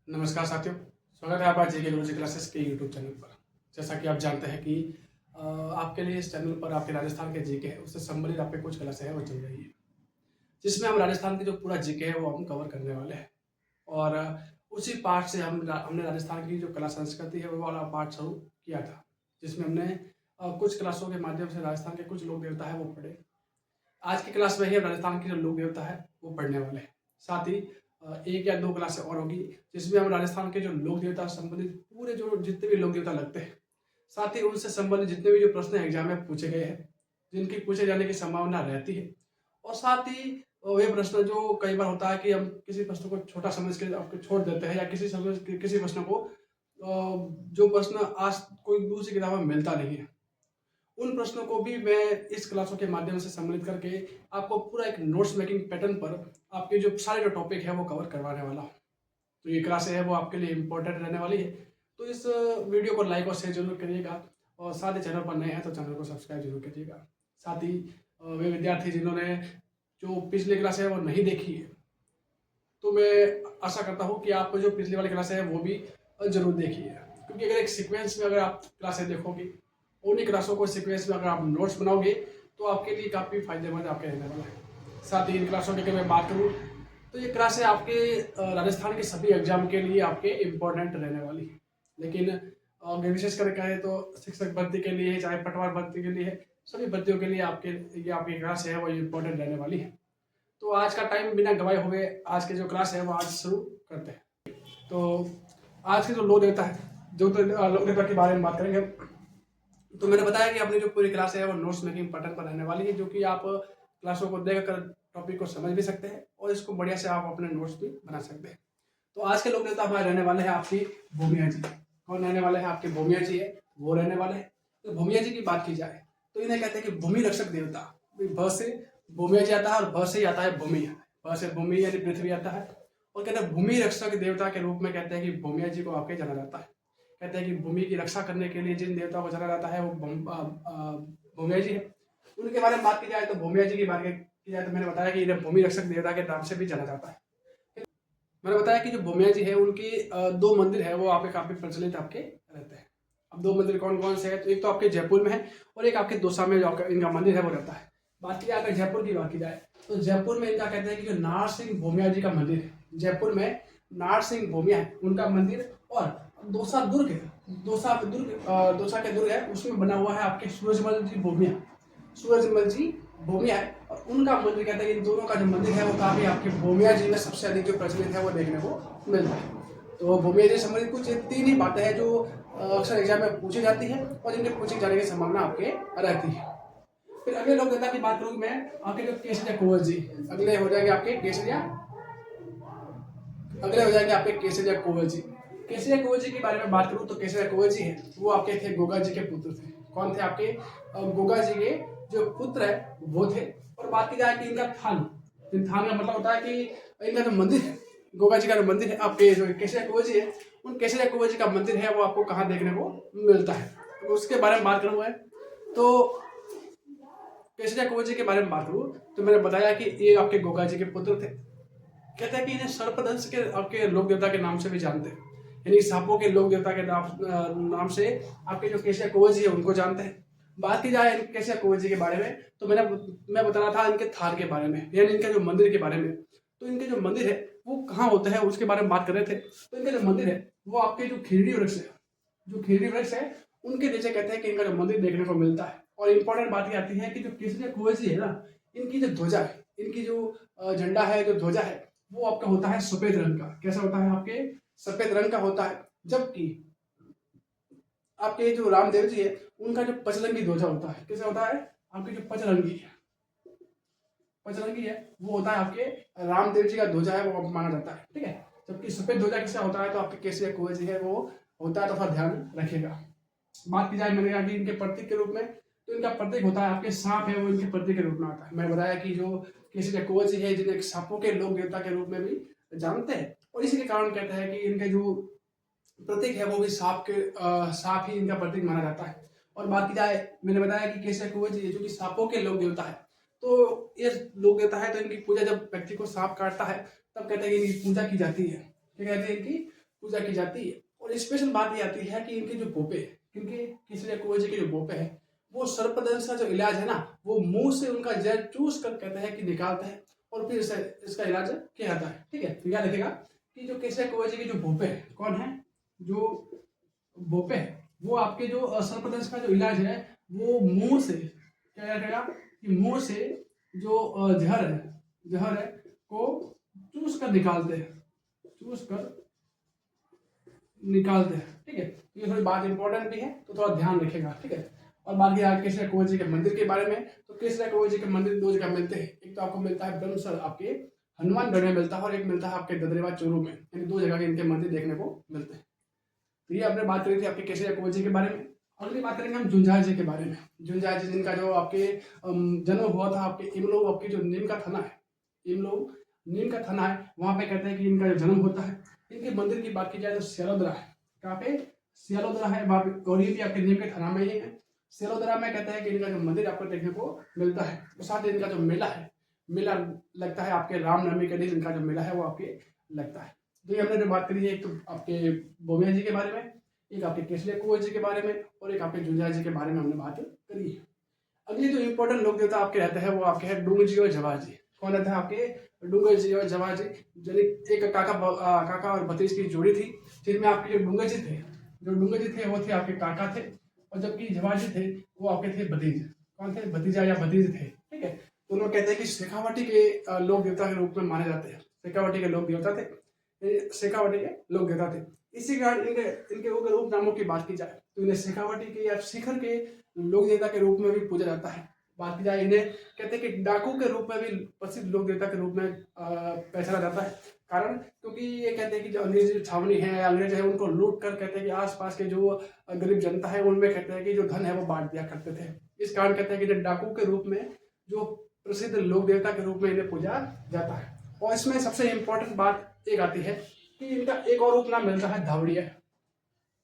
नमस्कार साथियों, स्वागत है आपका जेके गुरुजी क्लासेस के यूट्यूब चैनल पर। जैसा कि आप जानते हैं कि आपके लिए इस चैनल पर आपके राजस्थान के जीके है उससे संबंधित आपके कुछ क्लासेस है वो चल रही है, जिसमें हम राजस्थान की जो पूरा जीके है वो हम कवर करने वाले हैं। और उसी पार्ट से हमने राजस्थान की जो कला संस्कृति है वो वाला पार्ट शुरू किया था, जिसमें हमने कुछ क्लासों के माध्यम से राजस्थान के कुछ लोक देवता है वो पढ़े। आज की क्लास में ही राजस्थान की जो लोक देवता है वो पढ़ने वाले हैं। साथ ही एक या दो क्लासें और होगी, जिसमें हम राजस्थान के जो लोक देवता से संबंधित पूरे जो जितने भी लोक देवता लगते हैं, साथ ही उनसे संबंधित जितने भी जो प्रश्न एग्जाम में पूछे गए हैं, जिनकी पूछे जाने की संभावना रहती है, और साथ ही वे प्रश्न जो कई बार होता है कि हम किसी प्रश्न को छोटा समझ के आपको छोड़ देते हैं, या किसी प्रश्न को जो प्रश्न आज कोई दूसरी किताब में मिलता नहीं है, उन प्रश्नों को भी मैं इस क्लासों के माध्यम से सम्मिलित करके आपको पूरा एक नोट्स मेकिंग पैटर्न पर आपके जो सारे जो टॉपिक है वो कवर करवाने वाला हूँ। तो ये क्लासें है वो आपके लिए इम्पोर्टेंट रहने वाली है। तो इस वीडियो को लाइक और शेयर जरूर करिएगा, और साथ ही चैनल पर नए हैं तो चैनल को सब्सक्राइब जरूर करिएगा। साथ ही वे विद्यार्थी जिन्होंने जो पिछली क्लास है वो नहीं देखी है, तो मैं आशा करता हूँ कि आप जो पिछली वाली क्लासें हैं वो भी जरूर देखिए, क्योंकि अगर एक सीक्वेंस में अगर आप क्लासें देखोगे, उन्हीं क्लासों को सीक्वेंस में अगर आप नोट्स बनाओगे, तो आपके लिए काफ़ी फायदेमंद आपके रहने वाला है। साथ ही इन क्लासों की अगर मैं बात करूँ, तो ये क्लासें आपके राजस्थान के सभी एग्जाम के लिए आपके इम्पोर्टेंट रहने वाली है। लेकिन अगर विशेष कर कहें तो शिक्षक भर्ती के लिए, चाहे पटवार भर्ती के लिए, सभी भर्तियों के लिए ये आपकी क्लास है वो इम्पोर्टेंट रहने वाली है। तो आज का टाइम बिना गवाए हुए आज की जो क्लास है वो आज शुरू करते हैं। तो आज की जो लोक देवता है, जो तो लोक देवता के बारे में बात करेंगे। तो मैंने बताया कि अपनी जो पूरी क्लास है वो नोट्स मेकिंग पैटर्न पर रहने वाली है, जो कि आप क्लासों को देखकर टॉपिक को समझ भी सकते हैं और इसको बढ़िया से आप अपने नोट्स भी बना सकते हैं। तो आज के लोक देवता हमारे रहने वाले हैं आपकी भूमिया जी। कौन रहने वाले हैं? आपके भूमिया जी है, वो रहने वाले हैं। तो भूमिया जी की बात की जाए तो इन्हें कहते हैं कि भूमि रक्षक देवता। भ से भूमिया जी आता है और भ से आता है भूमि। भ से भूमि यानी पृथ्वी आता है, और कहते हैं भूमि रक्षक देवता के रूप में कहते हैं कि भूमिया जी को आपके जाना जाता है। कहते हैं कि भूमि की रक्षा करने के लिए जिन देवता को जाना जाता है वो भूमिया जी है। उनके बारे में बात की जाए तो भूमिया जी की बात की जाए तो मैंने बताया कि इन्हें भूमि रक्षक देवता के नाम से भी जाना जाता है। मैंने बताया कि जो भूमिया जी है उनकी दो मंदिर है वो आपके काफी प्रचलित आपके रहते हैं। अब दो मंदिर कौन कौन से है? तो एक तो आपके जयपुर में है, और एक आपके दौसा में जो आपका इनका मंदिर है वो रहता है। बात की जाए अगर जयपुर की बात की जाए तो जयपुर में इनका कहते हैं कि जो नार सिंह भूमिया जी का मंदिर है, जयपुर में नार सिंह भूमिया है उनका मंदिर। और दौसा दुर्ग है, दौसा के दुर्ग है, उसमें बना हुआ है आपके सूरजमल जी भूमिया, सूरजमल जी भूमिया है, और उनका मंदिर कहते हैं कि इन दोनों का जो मंदिर है वो काफी आपके भूमिया जी में सबसे अधिक जो प्रचलित है वो देखने को मिलता है। तो भूमिया जी संबंधित कुछ तीन ही बातें हैं जो अक्सर एग्जाम में पूछी जाती है और जिनके पूछे जाने की संभावना आपके रहती है। फिर अगले लोक देवता की बात करूंगी मैं, आपके जो केसरिया कुंवर जी। अगले हो जाएंगे आपके केसरिया अगले हो जाएंगे आपके केसरिया कुंवर जी। केसरिया कुंवर जी के बारे में बात करूं तो केसरिया कुंवर जी है वो आपके थे गोगा जी के पुत्र थे। कौन थे? आपके गोगा जी के जो पुत्र है वो थे। और बात की जाए कि इनका थान, थान का मतलब होता है कि इनका जो मंदिर है, गोगा जी का जो मंदिर है, आपके जो केसरिया कुंवर जी है उन केसरिया कुंवर जी का मंदिर है वो आपको कहाँ देखने को मिलता है, तो उसके बारे में बात करूँ मैं। तो केसरिया कुंवर जी के बारे में बात करूँ तो मैंने बताया कि ये आपके गोगा जी के पुत्र थे। कहते हैं कि इन्हें सर्पदंश के आपके लोक देवता के नाम से भी जानते हैं, यानी सांपों के लोक देवता के नाम से आपके जो केसरिया कुंवर जी है उनको जानते हैं। बात की जाए केसरिया कुंवर जी के बारे में तो मैं बता रहा था इनके थान के बारे में, यानी इनके जो मंदिर के बारे में। तो इनके जो मंदिर है वो कहाँ होता है उसके बारे में बात कर रहे थे। तो इनके जो मंदिर है वो आपके जो खीरनी वृक्ष है, जो खीरनी वृक्ष है उनके नीचे कहते हैं कि इनका जो मंदिर देखने को मिलता है। और इंपॉर्टेंट बात ये आती है कि जो केसरिया कुंवर जी है ना, इनकी जो ध्वजा है, इनकी जो झंडा है, जो ध्वजा है, वो आपका होता है सफेद रंग का। कैसा होता है? आपके सफेद रंग का होता है। जबकि आपके जो रामदेव जी है उनका जो पचरंगी ध्वजा होता है, कैसा होता है? आपकी जो पचरंगी है वो होता है आपके रामदेव जी का ध्वजा है वो माना जाता है, ठीक है। जबकि सफेद ध्वजा किसका होता है? तो आपके केसरिया कुंवर जी है वो होता है, तो थोड़ा ध्यान रखिएगा। बात की जाए मैंने कहा कि इनके प्रतीक के रूप में, तो इनका प्रतीक होता है आपके सांप है वो इनके प्रतीक के रूप में आता है। मैंने बताया कि जो केसरिया कुंवर जी है जिन्हें सांपों के लोक देवता के रूप में भी जानते हैं, और इसी के कारण कहते हैं कि इनके जो प्रतीक है वो भी सांप ही इनका प्रतीक माना जाता है। और बात की जाए, मैंने बताया कि केसरिया कुंवर जी जो कि सांपों के लोक देवता है, तो ये लोक देवता है तो इनकी पूजा जब व्यक्ति को सांप काटता है तब कहते हैं कि इनकी पूजा की जाती है। क्या कहते हैं? इनकी पूजा की जाती है। और स्पेशल बात ये आती है कि इनके जो बोपे, क्योंकि केसरिया कुंवर जी के जो बोपे हैं वो सर्पदंश का जो इलाज है ना, वो मुंह से उनका जहर चूस कर कहते हैं कि निकालते हैं और फिर इसका इलाज किया जाता है। ठीक है, तो याद रखेगा कि जो केसरिया कुंवर जी के जो बोपे हैं, कौन है जो बोपे है, वो आपके जो सर्पदंश का जो इलाज है वो मुंह से, क्या रखेगा कि मुंह से जो जहर है को चूस कर निकालते हैं, ठीक है। तो ये थोड़ी बात इंपॉर्टेंट भी है, तो थोड़ा ध्यान रखेगा, ठीक है। और बाकी आगे केसरिया कुंवर जी के मंदिर के बारे में, तो केसरिया कुंवर जी के मंदिर दो जगह मिलते हैं। एक तो आपको मिलता है ब्रह्मसर आपके हनुमानगढ़ में मिलता है, और एक मिलता है आपके ददरेवा चूरू में, यानी दो जगह के इनके मंदिर देखने को मिलते हैं। तो ये आपने बात करी थी आपके केसरिया कुंवर जी के बारे में। अगली बात करेंगे हम झुंझार जी के बारे में। झुंझार जी जिनका जो आपके जन्म हुआ था आपके इमलो, आपकी जो नीम का थाना है, इमलो नीम का थाना है, वहां पे कहते हैं कि इनका जो जन्म होता है। इनके मंदिर की बात की जाए तो सियालोदरा है, कहाँ पे सियालोदरा है वहां पे, और ये भी आपके नीम के थाना में ही है। सियालोदरा में कहते हैं कि इनका जो मंदिर आपको देखने को मिलता है। तो साथ ही इनका जो मेला है, मेला लगता है आपके रामनवमी के दिन इनका जो मेला है वो आपके लगता है। तो ये हमने जो बात करी है, एक तो आपके बोमिया जी के बारे में, एक आपके केसरिया कुंवर जी के बारे में, और एक आपके झुंझार जी के बारे में हमने बात करी है। अगली जो इंपॉर्टेंट लोक देवता आपके रहते हैं वो आपके हैं डूंग जी और जवाहर जी। कौन रहता है आपके डूंगर जी और जवाहर जी, जो एक काका और भतीज की जोड़ी थी, जिनमें आपके जो डूंगर जी थे वो थे आपके काका थे, और जबकि जवाहर जी थे वो आपके थे भतीज। कौन थे? भतीजा या भतीज थे, ठीक है। तो लोग कहते हैं कि शेखावटी के लोक देवता के रूप में माने जाते हैं। शेखावटी के लोक देवता थे, शेखावटी के लोक देवता थे। इसी कारण इनके रूप नामों की बात की जाए तो इन्हें शेखावटी के या शिखर के लोक देवता के रूप में भी पूजा जाता है। बात की जाए इन्हें कहते हैं कि डाकू के रूप में भी प्रसिद्ध लोक देवता के रूप में पहचाना जाता है। कारण क्योंकि ये कहते हैं कि जो अंग्रेज जो छावनी है, अंग्रेज है, उनको लूट कर कहते हैं कि आसपास के जो गरीब जनता है उनमें कहते हैं कि जो धन है वो बांट दिया करते थे। इस कारण कहते हैं कि डाकू के रूप में जो प्रसिद्ध लोक देवता के रूप में इन्हें पूजा जाता है। और इसमें सबसे इंपॉर्टेंट बात एक आती है कि इनका एक और उपनाम मिलता है धावड़िया।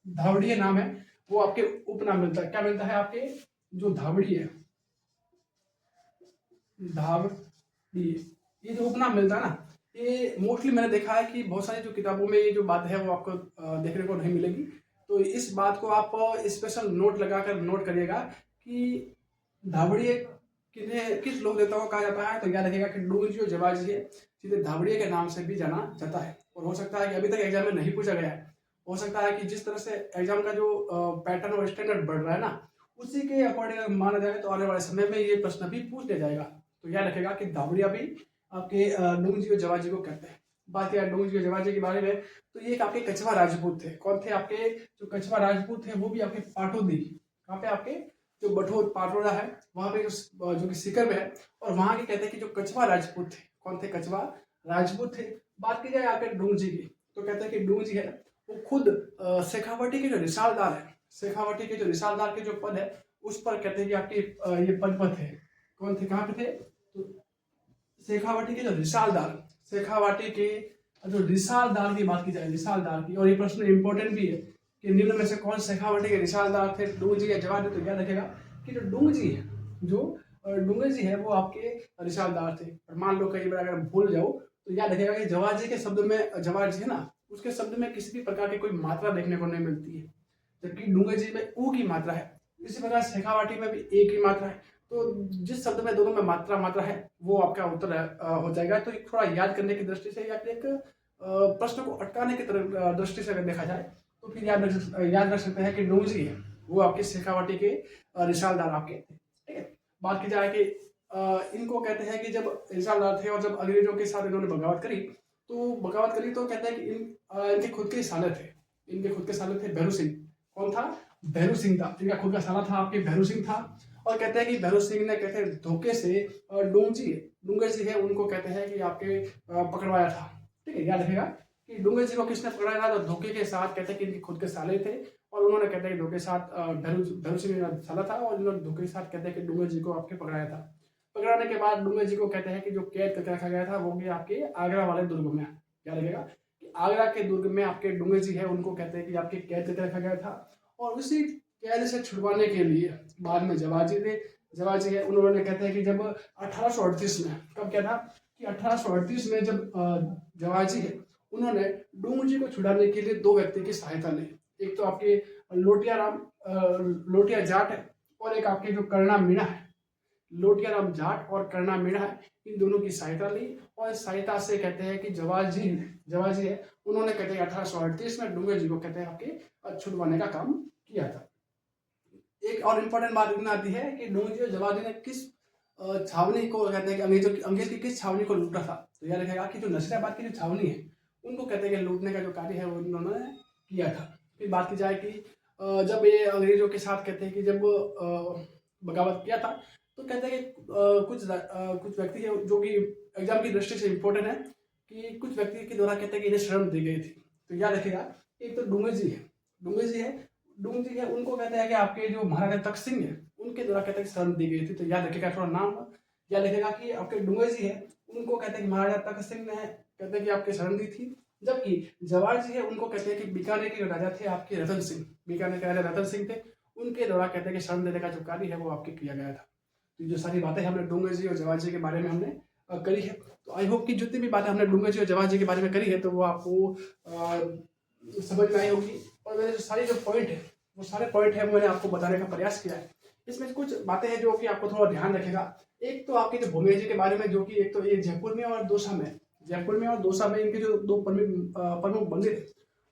धावड़िया नाम है वो आपके उपनाम मिलता है। क्या मिलता है? आपके जो धावड़ी है, धावड़ी, ये जो उपनाम मिलता है ना, ये मोस्टली मैंने देखा है कि बहुत सारी जो किताबों में ये जो बात है वो आपको देखने को नहीं मिलेगी। तो इस बात को आप स्पेशल नोट लगाकर नोट करिएगा कि धावड़िया किस लोक देवता को कहा जाता है। तो याद रखिएगा कि डूंग जी और जवाहर जी है, सीधे धावड़िया के नाम से भी जाना जाता है। और हो सकता है कि अभी तक एग्जाम में नहीं पूछा गया है, हो सकता है कि जिस तरह से एग्जाम का जो पैटर्न और स्टैंडर्ड बढ़ रहा है ना, उसी के अकॉर्डिंग माना जाए तो आने वाले समय में ये प्रश्न भी पूछ लिया जाएगा। तो याद रखेगा कि धावड़िया भी आपके डूंग जी और जवाहर जी को कहते हैं। बात किया डूंग जी और जवाहर जी के बारे में, तो ये एक आपके कछवा राजपूत थे। कौन थे? आपके जो कछवा राजपूत थे वो भी आपके पाटोदी, कहाँ पे? आपके जो बठोर पाटोदा है वहां पे जो कि सीकर में है, और वहां के कहते हैं कि जो कछवा राजपूत थे। कौन थे? कछवा राजपूत थे। बात की जाए आपके डूंग जी की, तो कहते हैं कि डूंग जी है वो खुद शेखावटी के जो रिसालदार है, शेखावटी के जो रिसालदार के जो पद है उस पर कहते हैं कि आपके ये पद पर थे। कौन थे? कहाँ पे थे? तो शेखावटी के जो रिसालदार, शेखावटी के जो रिसालदार की बात की जाए, रिसालदार की, और ये प्रश्न इंपॉर्टेंट भी है कि निम्न में से कौन शेखावटी के रिसालदार थे? डूंग जी या जवाहर जी? तो याद रखेगा कि जो डूंग जी है, जो डूंगर जी है वो आपके रिसालदार थे। और मान लो कई बार अगर भूल जाओ तो याद रखेगा कि जवाहर जी के शब्द में, जवाहर जी है ना, उसके शब्द में किसी भी प्रकार की कोई मात्रा देखने को नहीं मिलती है, जबकि डूंगर जी में ऊ की मात्रा है। इसी प्रकार शेखावाटी में भी ए की मात्रा है। तो जिस शब्द में दोनों में मात्रा है वो आपका उत्तर हो जाएगा। तो थोड़ा याद करने की दृष्टि से या एक प्रश्न को अटकाने की दृष्टि से अगर देखा जाए तो फिर याद रख सकते हैं कि डूंगर जी है वो आपके शेखावाटी के रिसालदार आपके, ठीक है। बात की जाए कि इनको कहते हैं कि जब रिसालदार थे और जब अंग्रेजों के साथ इन्होंने बगावत करी तो कहते हैं कि इनके खुद के साले थे, भैरू सिंह। कौन था? भैरू सिंह था, इनका खुद का साला था आपके भैरू सिंह था। और कहते हैं कि भैरू सिंह ने कहते हैं धोखे से डूंगर जी है उनको कहते हैं कि आपके पकड़वाया था, ठीक है। याद रखेगा कि डूंगर जी को किसने पकड़ाया था? तो धोखे के साथ, कहते हैं कि इनके खुद के साले थे और उन्होंने कहते हैं कि धोखे के साथ भैरू सिंह का साला था और इन्होंने धोखे के साथ कहते हैं कि डूंगर जी को आपके पकड़ाया था। पकड़ाने के बाद डूंगर जी को कहते हैं कि जो कैद करके रखा गया था वो भी आपके आगरा वाले दुर्ग में। याद रखेगा कि आगरा के दुर्ग में आपके डूंगर जी है उनको कहते हैं कि आपके कैद करके रखा गया था। और उसी कैद से छुड़वाने के लिए बाद में जवाहर जी है उन्होंने कहते हैं कि जब 1838 में, कब क्या था कि 1838 में जब जवाहर जी है उन्होंने डूंग जी को छुड़ाने के लिए दो व्यक्ति की सहायता ली। एक तो आपके लोटिया जाट है और एक आपके जो कर्णा मीणा है। लोटिया राम जाट और कर्णा मीणा है, इन दोनों की सहायता ली और इस सहायता से कहते हैं कि जवाजी है, उन्होंने कहते हैं 1838 में डूंगे जी को कहते हैं आपके छुड़वाने का काम किया था। एक और इम्पोर्टेंट बात इतना आती है कि डूंगे जी और जवाजी ने किस छावनी को कहते हैं कि अंग्रेज की किस छावनी को लूटा था। तो यह लिखेगा कि जो नसीराबाद की जो छावनी है उनको कहते हैं कि लूटने का जो कार्य है वो इन्होंने किया था। फिर बात की जाए कि जब ये अंग्रेजों के साथ कहते हैं कि जब बगावत किया था तो कहते हैं कि कुछ व्यक्ति है जो कि एग्जाम की दृष्टि से इम्पोर्टेंट है कि कुछ व्यक्ति के द्वारा कहते हैं कि इन्हें शरण दी गई थी। तो याद रखिएगा, एक तो डूंगे जी है, उनको कहते हैं कि आपके जो महाराजा तख्त सिंह है उनके द्वारा कहते हैं शरण दी गई थी। तो याद रखिएगा, थोड़ा नाम याद रखिएगा कि आपके डूंगे जी है उनको कहते हैं कि महाराजा तख्त सिंह ने कहते हैं कि आपके शरण दी थी, जबकि जवाहर जी है उनको कहते हैं कि बीकानेर के राजा थे आपके रतन सिंह, बीकानेर के राजा रतन सिंह थे, उनके द्वारा कहते हैं कि शरण देने का जो कार्य है वो आपके किया गया था। तो जो सारी बातें हमने डूंगे जी और जवाहर जी के बारे में हमने करी है, तो आई होप कि जितनी भी बातें हमने डूंगे जी और जवाहर जी के बारे में करी है तो वो आपको समझ में आई होगी। और मेरे जो सारे जो पॉइंट है वो सारे पॉइंट है मैंने आपको बताने का प्रयास किया है। इसमें कुछ बातें हैं जो कि आपको थोड़ा ध्यान रखेगा। एक तो आपके जो भूमिया जी के बारे में, जो कि एक तो ये जयपुर में और दौसा में इनके जो दो प्रमुख मंदिर है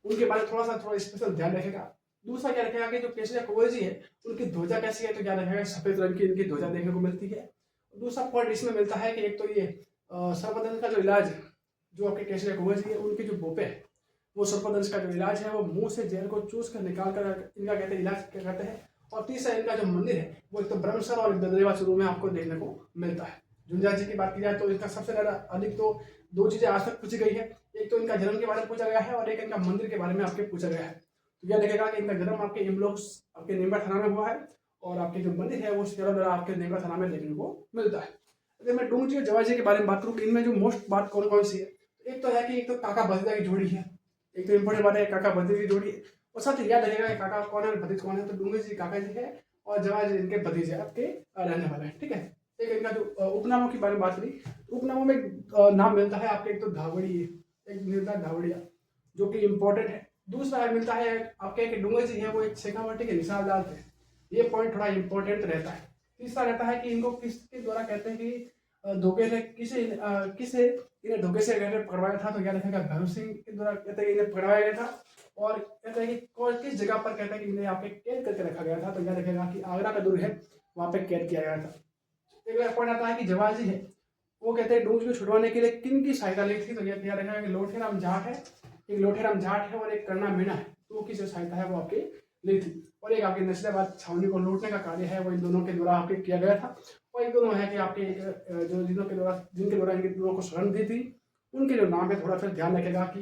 उनके बारे में थोड़ा स्पेशल ध्यान रखेगा। दूसरा क्या रखेगा कि जो केसरिया कुंवर जी है उनकी ध्वजा कैसी है, तो क्या रखेगा सफेद रंग की इनकी ध्वजा देखने को मिलती है। दूसरा पॉइंट इसमें मिलता है कि एक तो ये सर्पदंश का जो इलाज है, जो आपके केसरिया कुंवर जी है उनके जो बोपे है वो सर्पदंश का जो इलाज है वो मुंह से जहर को चूस कर निकाल कर इनका कहते हैं इलाज क्या कहते हैं। और तीसरा इनका जो मंदिर है वो एक तो ब्रह्मसर और ददरेवा चूरू में आपको देखने को मिलता है। झुंझुनू जी की बात की जाए तो इनका सबसे ज्यादा अधिक तो दो चीजें आज तक पूछी गई है, एक तो इनका जन्म के बारे में पूछा गया है और एक इनका मंदिर के बारे में आपके पूछा गया है। तो यह देखेगा कि इनका जन्म आपके इमलोस आपके नीमरा थाना में हुआ है और आपके जो मंदिर है वो शेरादरा आपके नीमरा थाना में देखने को मिलता है। अगर मैं डूंग जी और जवाहर जी के बारे में बात करूँ कि इनमें जो मोस्ट बात कौन कौन सी है, तो एक तो है कि एक तो काका भतीजा की जोड़ी है, एक तो इम्पोर्टेंट बात है काका भतीजे की जोड़ी है। और साथ ही याद रखेगा काका कौन है भतीज कौन है, तो डूंगे जी काका जी है और जवाहर जी इनके भतीजे आपके रहने वाले हैं। ठीक है, एक इनका जो उपनामों के बारे में बात करी, उपनामों में नाम मिलता है आपके, एक तो धावड़ी है, एक निर्धा धावड़िया जो कि इम्पोर्टेंट है। दूसरा मिलता है आपके एक डूंगे जी है वो एक शेखावटी के निशानदार थे, ये पॉइंट थोड़ा इंपॉर्टेंट रहता है। तीसरा रहता है कि इनको किसके द्वारा कहते हैं कि धोखे से किसे इन्हें धोखे से पकड़वाया था, तो क्या रखेगा भैरव सिंह के द्वारा कहते हैं इन्हें पकड़वाया गया था। और कहते हैं कि कौन किस जगह पर कहते हैं कि इन्हें यहाँ पे कैद करके रखा गया था, तो क्या रखेगा कि आगरा का दुर्ग है वहाँ पे कैद किया गया था। एक पॉइंट आता है कि जवाहर जी है वो कहते हैं डूंगे को छुड़वाने के लिए किन की सहायता ली थी, तो यह ध्यान रखना कि लोठेराम जाट है, एक लोठेराम जाट है और एक कर्णा मीणा है, तो की जो सहायता है वो आपके ली थी। और एक आपके नसीराबाद छावनी को लूटने का कार्य है वो इन दोनों के द्वारा आपके किया गया था। और एक दोनों है कि आपके जो जिनके द्वारा इनके दोनों को शरण दी थी उनके जो नाम है थोड़ा फिर ध्यान रखेगा कि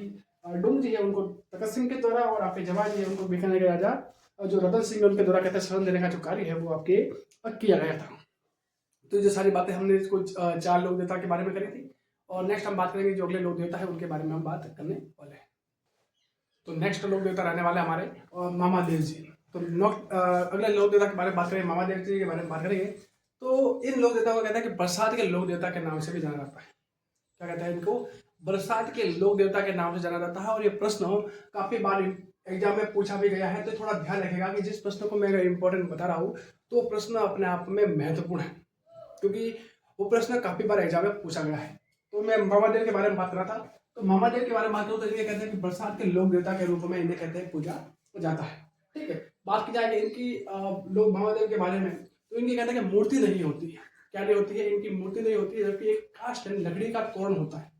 डूंग जी है उनको तखत सिंह के द्वारा और आपके जवाहर जी है उनको बीकानेर के राजा जो रतन सिंह उनके द्वारा कहते हैं शरण देने का जो कार्य है वो आपके किया गया था। तो ये सारी बातें हमने इसको 4 लोक देवता के बारे में करी थी और नेक्स्ट हम बात करेंगे जो अगले लोक देवता है उनके बारे में हम बात करने वाले हैं। तो नेक्स्ट लोक देवता रहने वाले हमारे मामा देव जी। तो अगले लोक देवता के बारे में बात करेंगे, मामा देव जी के बारे में बात करेंगे। तो इन लोक देवता को कहते हैं कि बरसात के लोक देवता के नाम से भी जाना जाता है। क्या कहते हैं इनको, बरसात के लोक देवता के नाम से जाना जाता है। और ये प्रश्न काफी बार एग्जाम में पूछा भी गया है, तो थोड़ा ध्यान रखेगा कि जिस प्रश्न को मैं इंपॉर्टेंट बता रहा हूँ तो प्रश्न अपने आप में महत्वपूर्ण है, क्योंकि वो प्रश्न काफी बार एग्जाम में पूछा गया है। तो मैं मामा देव के बारे में बात कर रहा था, तो मामा देव के बारे में बात करूँ तो इन्हें कहते हैं कि बरसात के लोक देवता के रूप में इन्हें कहते हैं पूजा जाता है। ठीक है, बात की जाएगी इनकी लोग मामा देव के बारे में, तो इनकी कहते हैं कि मूर्ति नहीं होती है। क्या नहीं होती है, इनकी मूर्ति नहीं होती है, जबकि एक काष्ठ लकड़ी का तोरण होता है।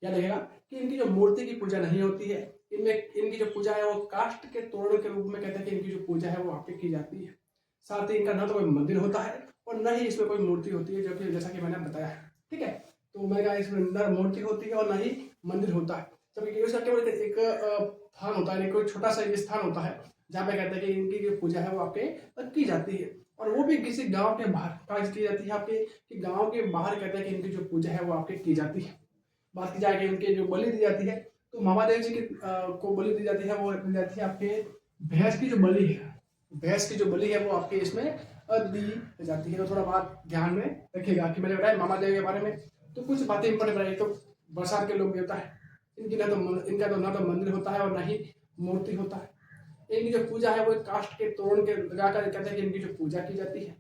क्या लगेगा कि इनकी जो मूर्ति की पूजा नहीं होती है, इनमें इनकी जो पूजा है वो काष्ठ के तोरण के रूप में कहते हैं कि इनकी जो पूजा है वो वहाँ पे की जाती है। साथ ही इनका न तो कोई मंदिर होता है और न ही इसमें कोई मूर्ति होती है, जो कि जैसा कि मैंने बताया है। ठीक है, तो मैं कहा इसमें न मूर्ति होती है और न ही मंदिर होता है, जबकि उसका केवल एक स्थान होता है, एक छोटा सा स्थान होता है जहाँ पे कहते हैं कि इनकी जो पूजा है वो आपके की जाती है, और वो भी किसी गांव के बाहर की जाती है आपके, कि गांव के बाहर कहते हैं कि इनकी जो पूजा है वो आपके की जाती है। बात की जाएगी इनके जो बलि दी जाती है, तो मामा देव जी की को बलि दी जाती है, वो दी जाती है आपके भैंस की जो बलि है, भैंस की जो बलि है वो आपके इसमें दी जाती है। तो थोड़ा बात ध्यान में रखिएगा कि मैंने बताया मामा देव के बारे में। तो कुछ बातें इंपॉर्टेंट बताई, तो बरसात के लोक देवता है, इनका तो ना तो मंदिर होता है और ना ही मूर्ति होता है। इनकी जो पूजा है वो काष्ठ के तोरण के लगाकर कहते हैं कि इनकी जो पूजा की जाती है।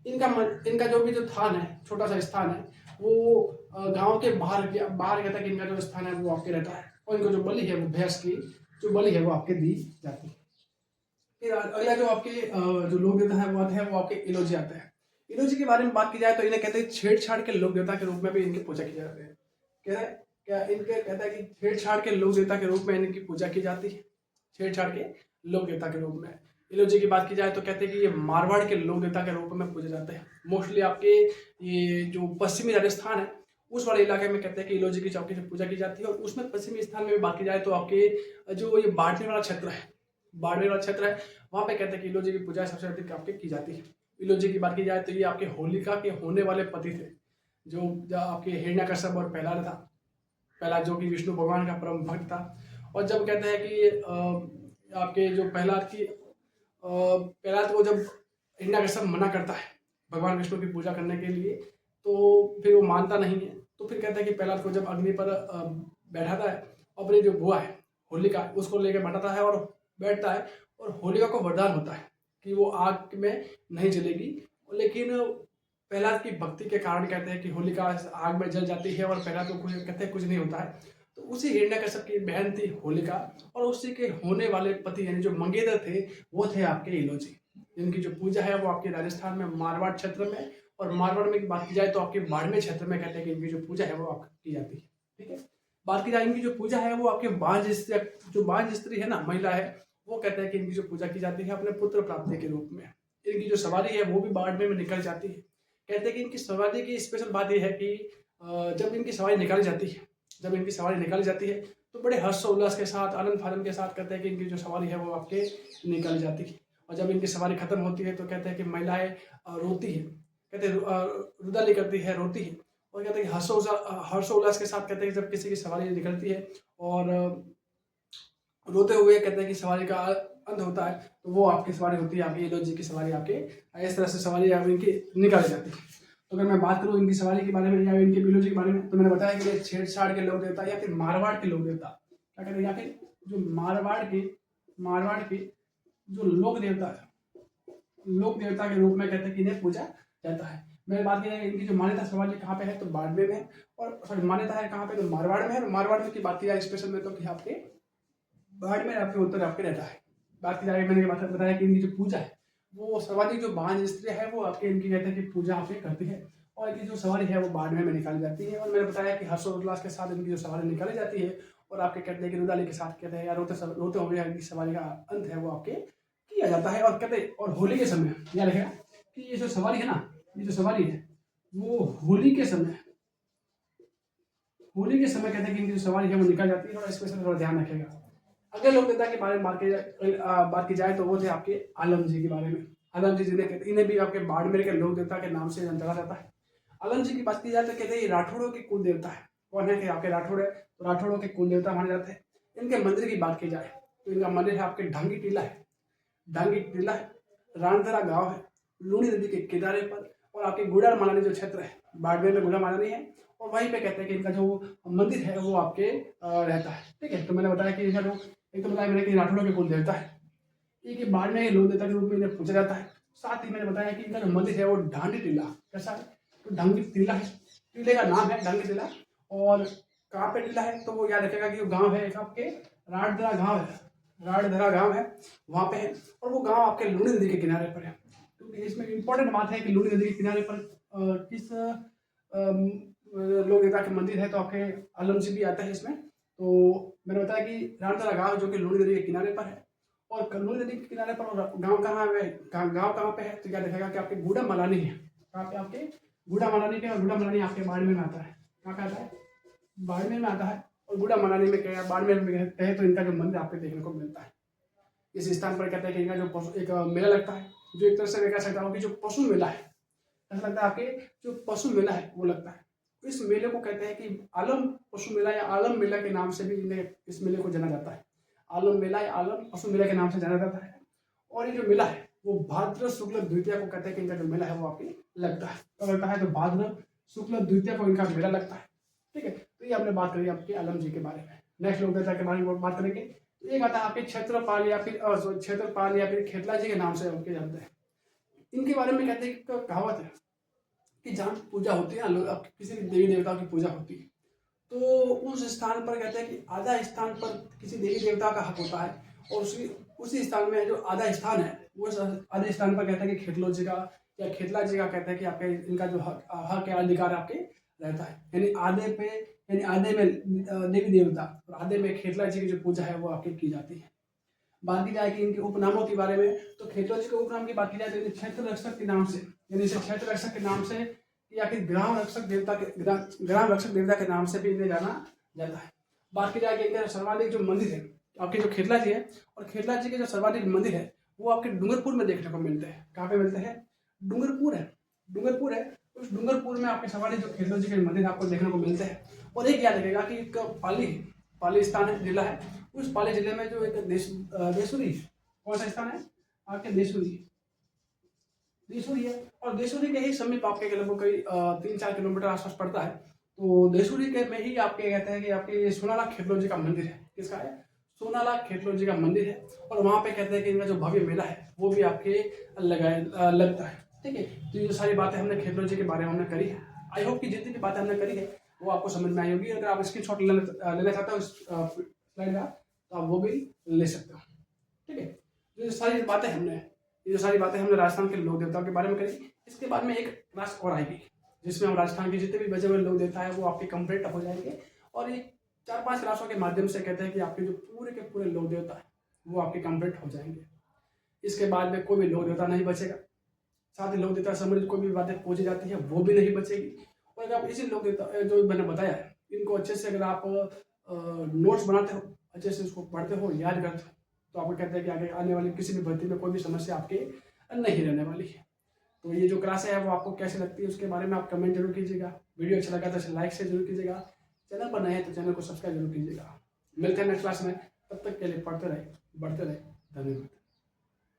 इनका जो भी जो स्थान है, छोटा सा स्थान है, वो गांव के बाहर कहता है कि इनका जो स्थान है वो आपके रहता है। और इनको जो बलि है वो भैंस की जो बलि है वो आपके दी जाती है। फिर अगला जो आपके जो लोक देवता है वो आपके इलोजी आते हैं। इलोजी के बारे में बात की जाए तो इन्हें कहते हैं छेड़छाड़ के लोक देवता के रूप में भी इनकी पूजा की जाती है। कहता है कि छेड़छाड़ के लोक देवता के रूप में इनकी पूजा की जाती है। छेड़छाड़ के लोक देवता के रूप में इलोजी की बात की जाए तो कहते हैं कि ये मारवाड़ के लोक देवता के रूप में पूजे जाते हैं। मोस्टली आपके ये जो पश्चिमी राजस्थान है उस वाले इलाके में कहते हैं कि इलोजी की चौकी से पूजा की जाती है। और उसमें पश्चिमी स्थान में भी बात की जाए तो आपके जो ये बाड़मेर वाला क्षेत्र है, बाड़मेर वाला क्षेत्र है, वहाँ पे कहते हैं कि इलोजी की पूजा सबसे अधिक आपके की जाती है। इलोजी की बात की जाए तो ये आपके होलिका के होने वाले पति थे, जो आपके हिरण्यकश्यप और प्रहलाद था। प्रहलाद जो कि विष्णु भगवान का परम भक्त था। और जब कहते हैं कि आपके जो प्रहलाद को जब हिरण्यकश्यप मना करता है भगवान विष्णु की पूजा करने के लिए, तो फिर वो मानता नहीं है। तो फिर कहते हैं कि प्रहलाद को जब अग्नि पर बैठाता है, अपनी जो बुआ है होलिका उसको लेकर बैठाता है और बैठता है, और होलिका को वरदान होता है कि वो आग में नहीं जलेगी। लेकिन प्रहलाद की भक्ति के कारण कहते हैं कि होलिका आग में जल जाती है और प्रहलाद को कहते हैं कुछ नहीं होता है। तो उसी हिरण्यकश्यप की बहन थी होलिका, और उसी के होने वाले पति यानी जो मंगेतर थे वो थे आपके इलोजी। इनकी जो पूजा है वो आपके राजस्थान में मारवाड़ क्षेत्र में, और मारवाड़ में की बात की जाए तो आपके बाड़मेर क्षेत्र में कहते हैं कि इनकी जो पूजा है वो की जाती है। ठीक है, बात की जाए इनकी जो पूजा है वो आपके बांझ स्त्री है ना, महिला है, वो कहते हैं कि इनकी जो पूजा की जाती है अपने पुत्र प्राप्ति के रूप में। इनकी जो सवारी है वो भी बाड़मेर में निकल जाती है। कहते हैं कि इनकी सवारी की स्पेशल बात यह है कि जब इनकी सवारी निकाली जाती है तो बड़े हर्षोल्लास के साथ, आनंद फानंद के साथ कहते हैं कि इनकी जो सवारी है वो आपके निकाली जाती है। और जब इनकी सवारी खत्म होती है तो कहते हैं कि महिलाएं रोती है, कहते हैं रुदाली करती है, रोती है। और कहते हैं कि हर्षोल्लास के साथ कहते हैं कि जब किसी की सवारी निकलती है और रोते हुए कहते हैं कि सवारी का अंत होता है, तो वो आपकी सवारी होती है, आपकी इलोजी की सवारी आपके इस तरह से सवारी इनकी निकाली जाती है। तो अगर मैं बात करूँ इनकी सवारी के बारे में या इनके इलोजी के बारे में, तो मैंने बताया कि ये छेड़छाड़ के लोक देवता या फिर मारवाड़ के लोक देवता, क्या कहते हैं, या फिर जो मारवाड़ के जो लोक देवता के रूप में कहते हैं कि इन्हें पूजा जाता है। मैंने बात की है इनकी जो मान्यता सवारी कहाँ पे है तो बाड़मेर में, और सॉरी मान्यता है कहाँ पे तो मारवाड़ में है। और मारवाड़ में की बात की जाए स्पेशल में तो कि आपके बाड़मेर आपके उत्तर आपके रहता है। बात की जाए मैंने बताया कि इनकी जो पूजा है वो सर्वाधिक जो बांझ स्त्री है वो आपके इनकी कहते हैं कि पूजा आपके करती है, और इनकी जो सवारी है वो बाड़मेर में निकाली जाती है। और मैंने बताया कि हर्षोल्लास के साथ इनकी जो सवारी निकाली जाती है, और आपके कहते हैं कि रुदाली के साथ कहते हैं या रोते हुए इनकी सवारी का अंत है वो आपके किया जाता है। और कहते और होली के समय याद रखेगा कि ये जो सवारी है ना, ये जो सवारी है वो होली के समय कहते हैं कि इनकी जो सवारी है वो निकाल जाती है। और स्पेशल थोड़ा ध्यान रखेगा। अगले लोक देवता के बारे में बात की जाए तो वो थे आपके आलम जी के बारे में। आलम जी जिन्हें इन्हें भी आपके बाड़मेर के लोक देवता के नाम से जाना जाता है। आलम जी की बात की जाए तो कहते हैं राठौड़ों के कुल देवता है। कौन है कि आपके राठौड़ है, तो राठौड़ों के कुल देवता माने जाते हैं। इनके मंदिर की बात की जाए तो इनका मंदिर है आपके ढांगी टीला है, रानधरा गांव है, लूनी नदी के किनारे पर, और आपके गुड़ार मालानी जो क्षेत्र है बाड़मेर में गुड़ार मालानी है, और वहीं पे कहते हैं कि इनका जो मंदिर है वो आपके रहता है। ठीक है, तो मैंने बताया कि इनका जो एक तो बताया मैंने कि राठौड़ों के कुल देवता है, एक बाड़मेर के लोक देवता के रूप में इन्हें पूजा जाता है। साथ ही मैंने बताया कि इनका जो मंदिर है वो ढांडी टीला, कैसा है तो ढांगी टीला है, टीले का नाम है ढांगी टीला। और कहाँ पे टीला है तो वो याद रखेगा कि वो गाँव है एक आपके राठधरा गाँव है, वहाँ पे है। और वो गाँव आपके लूनी नदी के किनारे पर है। क्योंकि इसमें इंपॉर्टेंट बात है कि लूनी नदी के किनारे पर किस लोक देवता के मंदिर है तो आपके आलम जी भी आता है इसमें। तो मैंने बताया कि रानतरा गांव जो कि लूनी नदी के किनारे पर है, और लूनी नदी के किनारे पर गांव कहाँ है, गांव कहाँ पे है तो क्या देखेगा कि आपके गुड़ा मलानी है। कहाँ पे आपके गुड़ा मलानी पे, और गुड़ा मलानी आपके बाड़मेर में आता है। कहाँ पे आता है, बाड़मेर में आता है। और गुड़ा मलानी में क्या बाड़मेर में कहे तो इनका जो मंदिर आपको देखने को मिलता है। इस स्थान पर कहते हैं कि इनका जो एक मेला लगता है, जो एक तरह से मैं कह सकता हूँ कि जो पशु मेला है, ऐसा लगता है आपके जो पशु मेला है वो लगता है। इस मेले को कहते हैं कि आलम पशु मेला या आलम मेला के नाम से भी इस मेले को जाना जाता है। आलम मेला या आलम पशु मेला के नाम से जाना जाता है। और ये जो मेला है वो भाद्र शुक्ल द्वितीया को कहते हैं कि इनका जो मेला है वो आपकी लगता है। तो लगता है तो भाद्र शुक्ल द्वितीया को इनका मेला लगता है। ठीक है, तो ये हमने बात करी आपके आलम जी के बारे में। नेक्स्ट लोक देवता के बारे में बात करेंगे। तो एक आता है आपके क्षेत्रपाल या फिर क्षेत्रपाल या फिर खेतला जी के नाम से उनके जानते हैं। इनके बारे में कहते हैं कि कहावत है कि जहाँ पूजा होती है ना, लोग किसी भी देवी देवता की पूजा होती है तो उस स्थान पर कहते हैं कि आधा स्थान पर किसी देवी देवता का हक होता है, और उसी स्थान में जो आधा स्थान है वो आधे स्थान पर कहते हैं कि खेतलो जी का या खेतला जी का कहते हैं कि आपके इनका जो हक है, अधिकार आपके रहता है। यानी आधे में देवी देवता और आधे में खेतला जी की जो पूजा है वो आपकी की जाती है। बात की जाए कि इनके उपनामों के बारे में, तो खेतला जी के उपनाम की बात की जाए तो क्षेत्र रक्षक के नाम से, यानी इसे क्षेत्र रक्षक के नाम से या फिर ग्राम रक्षक देवता के नाम से भी इन्हें जाना जाता है। बात की जाए कि इनका सर्वाधिक जो मंदिर है आपके जो खेतला जी है, और खेतला जी के जो सर्वाधिक मंदिर है वो आपके डूंगरपुर में देखने को मिलते हैं। कहाँ पे मिलते हैं? डूंगरपुर है। उस डूंगरपुर में आपके सर्वाधिक जो खेतला जी के मंदिर आपको देखने को मिलते हैं। और एक याद रखेगा कि एक पाली स्थान है, जिला है। उस पाली जिले में जो एक देशुरी, कौन सा स्थान है आपके? देशुरी है। और देशुरी के ही समीप आपके लगभग कई 3-4 किलोमीटर आसपास पड़ता है। तो देशुरी के में ही आपके कहते हैं कि आपके सोनाला खेतलो जी का मंदिर है। किसका है? सोनाला खेतलो जी का मंदिर है। और वहाँ पे कहते हैं कि इनका जो भव्य मेला है वो भी आपके लगता है। ठीक है, तो ये सारी बातें हमने खेतलो जी के बारे में हमने करी है। आई होप कि जितनी भी बातें हमने करी है वो आपको समझ में आई होगी। अगर आप स्क्रीनशॉट लेना चाहते हो स्लाइड का तो आप वो भी ले सकते हो। ठीक है, ये सारी बातें हमने राजस्थान के लोक देवताओं के बारे में करी। इसके बाद में एक क्लास और आएगी जिसमें हम राजस्थान के जितने भी बचे हुए लोक देवता है वो आपके कंप्लीट हो जाएंगे। और ये 4-5 क्लासों के माध्यम से कहते हैं कि आपके जो पूरे के पूरे लोक देवता है वो आपके कंप्लीट हो जाएंगे। इसके बाद में कोई भी लोक देवता नहीं बचेगा। साथ ही लोक देवता संबंधित कोई भी बातें पूछी जाती है वो भी नहीं बचेगी। और अगर आप इसी लोक देवता जो मैंने बताया है इनको अच्छे से अगर आप नोट्स बनाते हो, अच्छे से उसको पढ़ते हो, याद करते हो, तो आपको कहते हैं कि आगे आने वाली किसी भी भर्ती में कोई भी समस्या आपके नहीं रहने वाली है। तो ये जो क्लास है वो आपको कैसी लगती है उसके बारे में आप कमेंट जरूर कीजिएगा। वीडियो अच्छा लगा तो इसे लाइक से जरूर कीजिएगा। चैनल पर नए हैं तो चैनल को सब्सक्राइब जरूर कीजिएगा। मिलते हैं नेक्स्ट क्लास में, तब तक के लिए पढ़ते रहे, बढ़ते रहे। धन्यवाद।